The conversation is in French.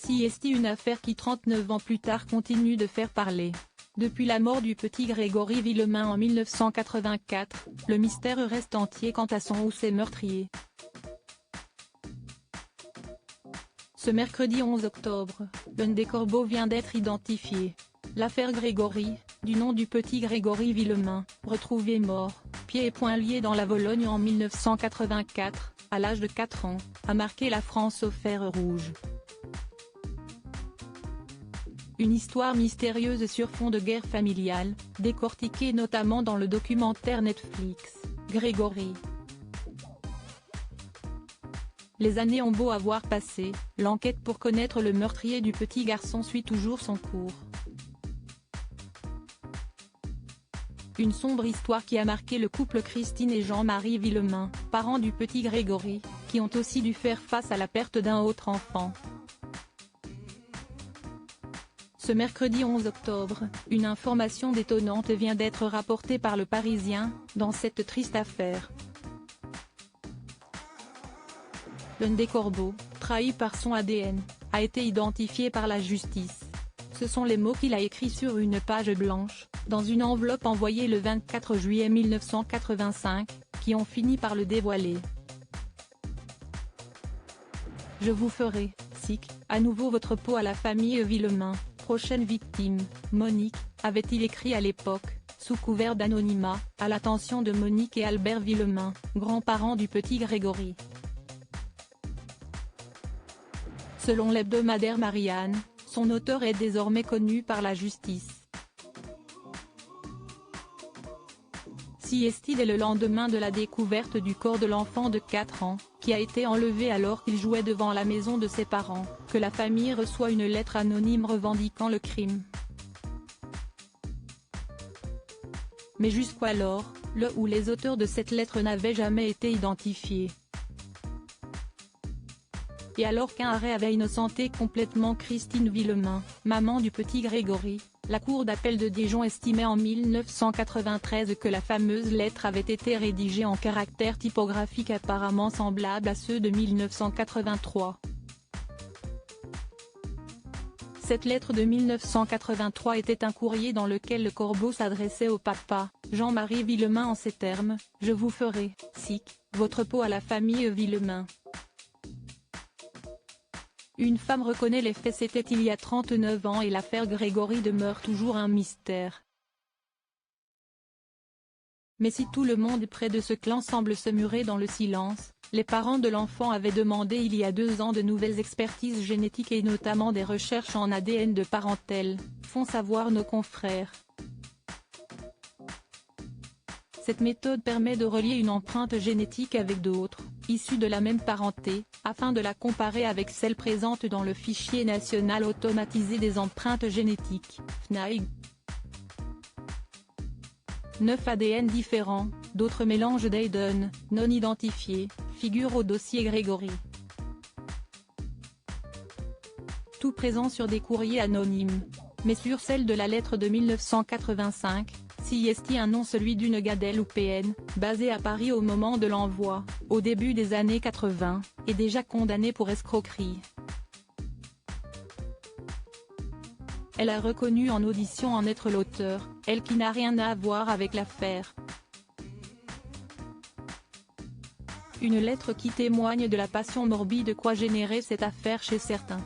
CST, une affaire qui 39 ans plus tard continue de faire parler. Depuis la mort du petit Grégory Villemain en 1984, le mystère reste entier quant à son ou ses meurtriers. Ce mercredi 11 octobre, l'un des corbeaux vient d'être identifié. L'affaire Grégory, du nom du petit Grégory Villemain, retrouvé mort, pieds et poings liés dans la Vologne en 1984, à l'âge de 4 ans, a marqué la France au fer rouge. Une histoire mystérieuse sur fond de guerre familiale, décortiquée notamment dans le documentaire Netflix, Grégory. Les années ont beau avoir passé, l'enquête pour connaître le meurtrier du petit garçon suit toujours son cours. Une sombre histoire qui a marqué le couple Christine et Jean-Marie Villemain, parents du petit Grégory, qui ont aussi dû faire face à la perte d'un autre enfant. Ce mercredi 11 octobre, une information détonnante vient d'être rapportée par Le Parisien, dans cette triste affaire. L'un des corbeaux, trahi par son ADN, a été identifié par la justice. Ce sont les mots qu'il a écrits sur une page blanche, dans une enveloppe envoyée le 24 juillet 1985, qui ont fini par le dévoiler. Je vous ferai, SIC, à nouveau votre peau à la famille Villemain, prochaine victime, Monique, avait-il écrit à l'époque, sous couvert d'anonymat, à l'attention de Monique et Albert Villemain, grands-parents du petit Grégory. Selon l'hebdomadaire Marianne, son auteur est désormais connu par la justice. CST dès le lendemain de la découverte du corps de l'enfant de 4 ans, qui a été enlevé alors qu'il jouait devant la maison de ses parents, que la famille reçoit une lettre anonyme revendiquant le crime. Mais jusqu'alors, le ou les auteurs de cette lettre n'avaient jamais été identifiés. Et alors qu'un arrêt avait innocenté complètement Christine Villemain, maman du petit Grégory, la cour d'appel de Dijon estimait en 1993 que la fameuse lettre avait été rédigée en caractères typographiques apparemment semblables à ceux de 1983. Cette lettre de 1983 était un courrier dans lequel le corbeau s'adressait au papa, Jean-Marie Villemain en ces termes, « Je vous ferai, SIC, votre peau à la famille Villemain ». Une femme reconnaît les faits, c'était il y a 39 ans et l'affaire Grégory demeure toujours un mystère. Mais si tout le monde près de ce clan semble se murer dans le silence, les parents de l'enfant avaient demandé il y a 2 ans de nouvelles expertises génétiques et notamment des recherches en ADN de parentèle, font savoir nos confrères. Cette méthode permet de relier une empreinte génétique avec d'autres, issues de la même parenté, afin de la comparer avec celle présente dans le fichier national automatisé des empreintes génétiques, FNAIG. 9 ADN différents, d'autres mélanges d'ADN, non identifiés, figurent au dossier Grégory. Tout présent sur des courriers anonymes. Mais sur celle de la lettre de 1985, CST un nom, celui d'une Gadelle ou PN, basée à Paris au moment de l'envoi, au début des années 80, est déjà condamnée pour escroquerie. Elle a reconnu en audition en être l'auteur, elle qui n'a rien à voir avec l'affaire. Une lettre qui témoigne de la passion morbide qu'a généré cette affaire chez certains.